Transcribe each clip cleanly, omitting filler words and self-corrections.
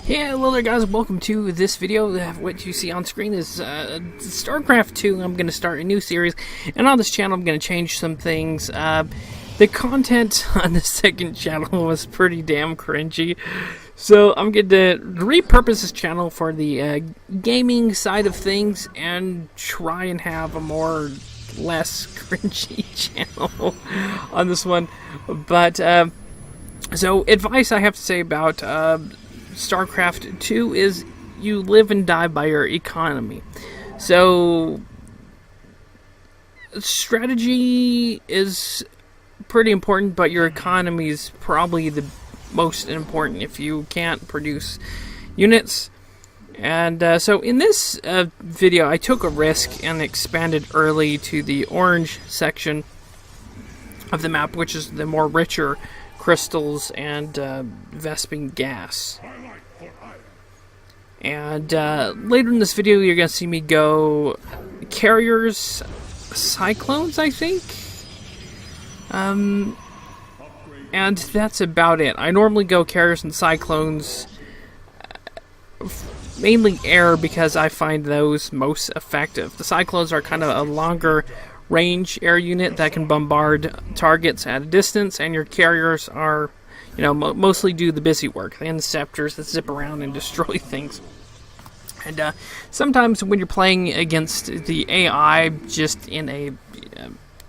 Hey, hello there guys, welcome to this video. What you see on screen is Starcraft 2. I'm going to start a new series, and on this channel I'm going to change some things. The content on the second channel was pretty damn cringy, so I'm going to repurpose this channel for the gaming side of things and try and have a less cringy channel on this one. But so advice I have to say about StarCraft 2 is you live and die by your economy. So strategy is pretty important, but your economy is probably the most important if you can't produce units. And so in this video I took a risk and expanded early to the orange section of the map, which is the more richer crystals and Vespene gas. And later in this video you're going to see me go carriers, cyclones, I think. And that's about it. I normally go carriers and cyclones, mainly air, because I find those most effective. The cyclones are kind of a longer range air unit that can bombard targets at a distance, and your carriers are, mostly do the busy work. The interceptors that zip around and destroy things. And sometimes when you're playing against the AI just in a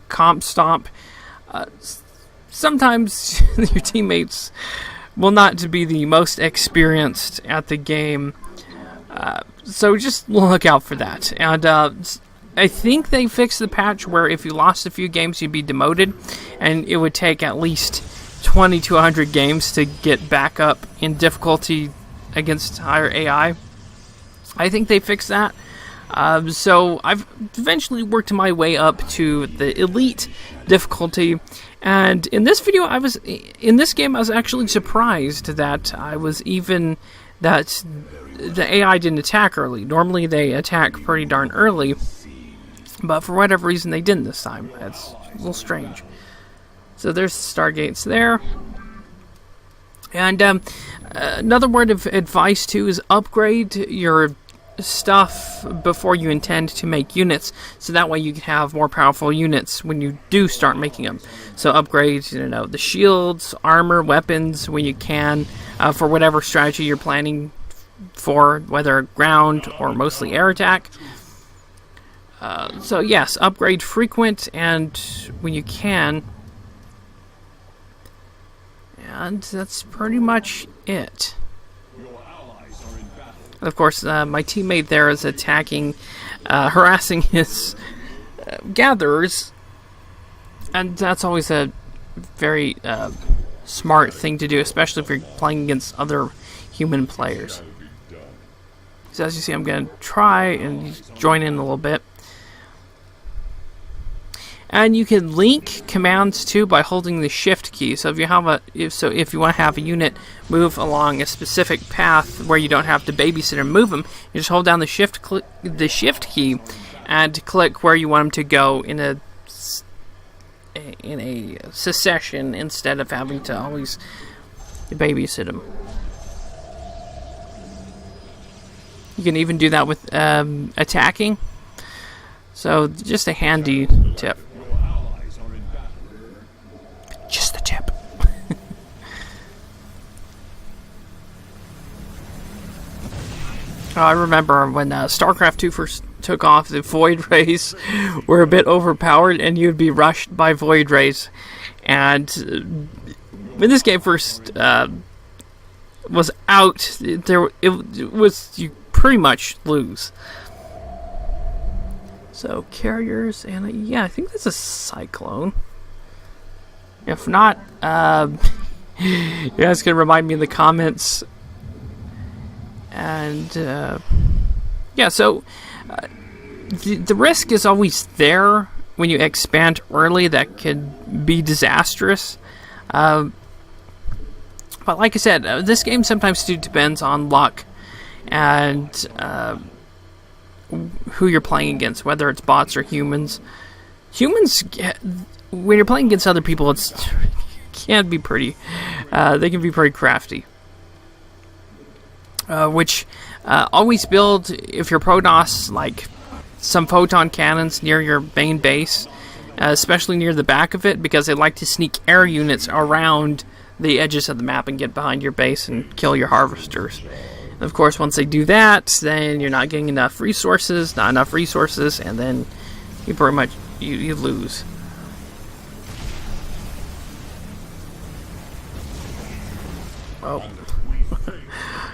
comp stomp, sometimes your teammates will not be the most experienced at the game. So just look out for that. And I think they fixed the patch where if you lost a few games, you'd be demoted, and it would take at least 20 to 100 games to get back up in difficulty against higher AI. I think they fixed that. So I've eventually worked my way up to the elite difficulty, and in this video, in this game I was actually surprised that that the AI didn't attack early. Normally they attack pretty darn early, but for whatever reason they didn't this time. That's a little strange. So there's the Stargates there. And another word of advice too is upgrade your stuff before you intend to make units, so that way you can have more powerful units when you do start making them. So upgrade, the shields, armor, weapons when you can, for whatever strategy you're planning for, whether ground or mostly air attack. So yes, upgrade frequent and when you can. And that's pretty much it. Of course, my teammate there is attacking, harassing his gatherers, and that's always a very smart thing to do, especially if you're playing against other human players. So as you see, I'm going to try and join in a little bit. And you can link commands too by holding the shift key. So if you have if you want to have a unit move along a specific path where you don't have to babysit and move them, you just hold down the shift key and click where you want them to go in a succession instead of having to always babysit them. You can even do that with attacking. So just a handy tip. Just a tip. I remember when StarCraft 2 first took off, the Void Rays were a bit overpowered, and you'd be rushed by Void Rays. And when this game first was out, you pretty much lose. So carriers, and yeah, I think that's a cyclone. If not, you guys can remind me in the comments. And yeah, so the risk is always there when you expand early. That could be disastrous. But like I said, this game sometimes depends on luck and who you're playing against, whether it's bots or humans. Humans, when you're playing against other people, they can be pretty crafty. which always build, if you're Protoss, like some photon cannons near your main base, especially near the back of it, because they like to sneak air units around the edges of the map and get behind your base and kill your harvesters. And of course, once they do that, then you're not getting enough resources, and then you pretty much you lose. Oh.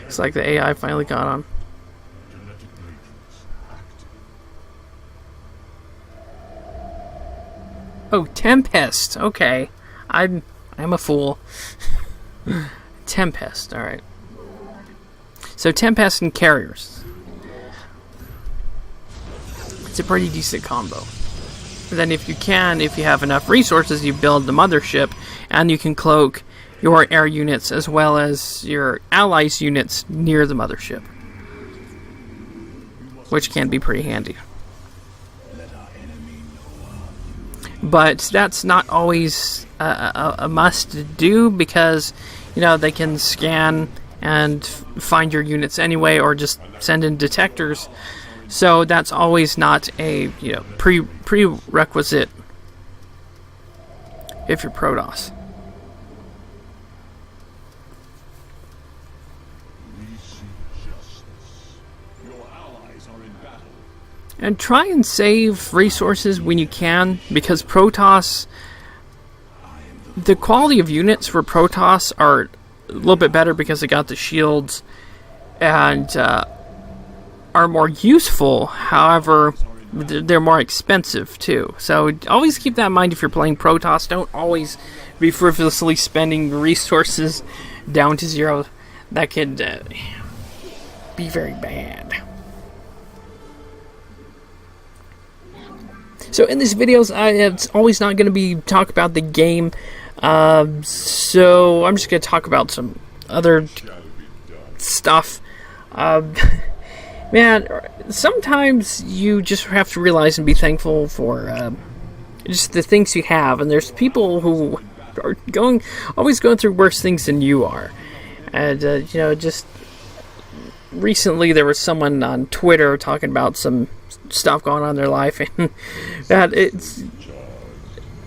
It's like the AI finally got on. Oh, Tempest. Okay. I'm a fool. Tempest, alright. So Tempest and carriers. It's a pretty decent combo. And then if you have enough resources, you build the mothership, and you can cloak your air units as well as your allies' units near the mothership, which can be pretty handy. But that's not always a must do, because they can scan and find your units anyway, or just send in detectors. So that's always not a prerequisite if you're Protoss. And try and save resources when you can, because Protoss, the quality of units for Protoss are a little bit better because they got the shields and are more useful. However, they're more expensive too. So always keep that in mind if you're playing Protoss. Don't always be frivolously spending resources down to zero. That could be very bad. So in these videos, it's always not going to be talk about the game. So I'm just going to talk about some other stuff. Man, sometimes you just have to realize and be thankful for just the things you have. And there's people who are always going through worse things than you are. And, just recently there was someone on Twitter talking about some stuff going on in their life, and that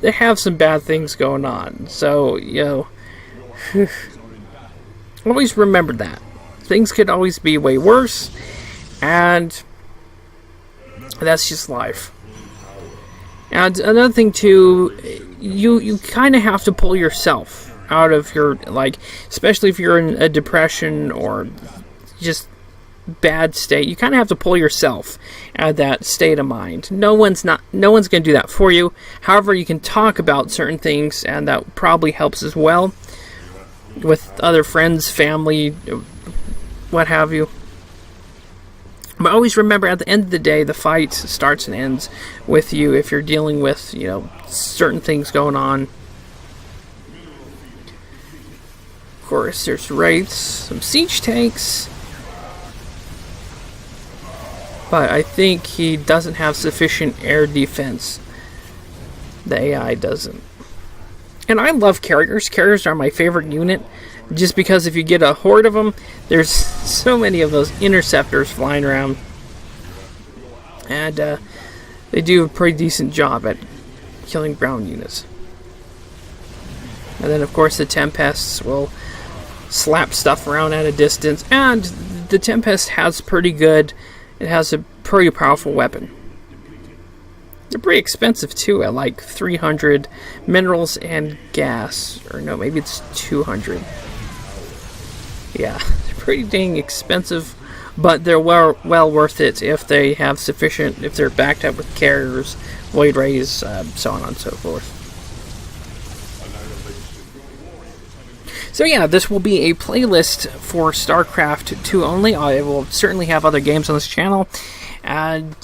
they have some bad things going on. So, always remember that. Things could always be way worse, and that's just life. And another thing too, you kind of have to pull yourself out of your, especially if you're in a depression or just bad state, you kind of have to pull yourself out of that state of mind. No one's going to do that for you. However, you can talk about certain things, and that probably helps as well with other friends, family, what have you. But always remember, at the end of the day, the fight starts and ends with you if you're dealing with, certain things going on. Of course, there's wraiths, some siege tanks. But I think he doesn't have sufficient air defense. The AI doesn't. And I love carriers. Carriers are my favorite unit, just because if you get a horde of them, there's so many of those interceptors flying around. And they do a pretty decent job at killing ground units. And then, of course, the Tempests will slap stuff around at a distance. And the Tempest has it has a pretty powerful weapon. They're pretty expensive too, at like 300 minerals and gas. Or no, maybe it's 200. Yeah, they're pretty dang expensive, but they're well worth it if they have sufficient, if they're backed up with carriers, void rays, so on and so forth. So yeah, this will be a playlist for StarCraft 2 only. I will certainly have other games on this channel. And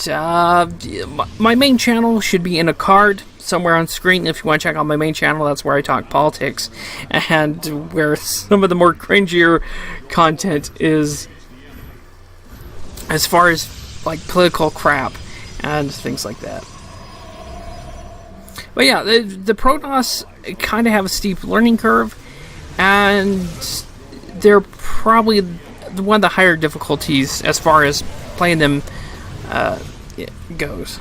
my main channel should be in a card somewhere on screen. If you want to check out my main channel, that's where I talk politics. And where some of the more cringier content is, as far as political crap and things like that. But yeah, the Protoss kind of have a steep learning curve. And they're probably one of the higher difficulties as far as playing them goes.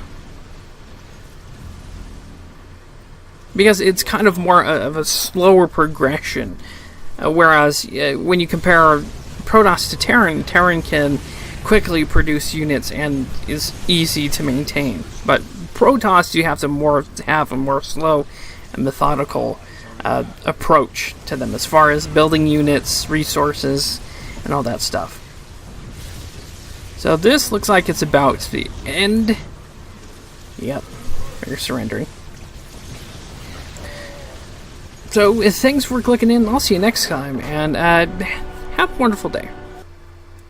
Because it's kind of more of a slower progression. Whereas when you compare Protoss to Terran, Terran can quickly produce units and is easy to maintain. But Protoss, you have to have a more slow and methodical approach to them as far as building units, resources, and all that stuff. So this looks like it's about to the end. Yep, they're surrendering. So thanks for clicking in. I'll see you next time, and have a wonderful day.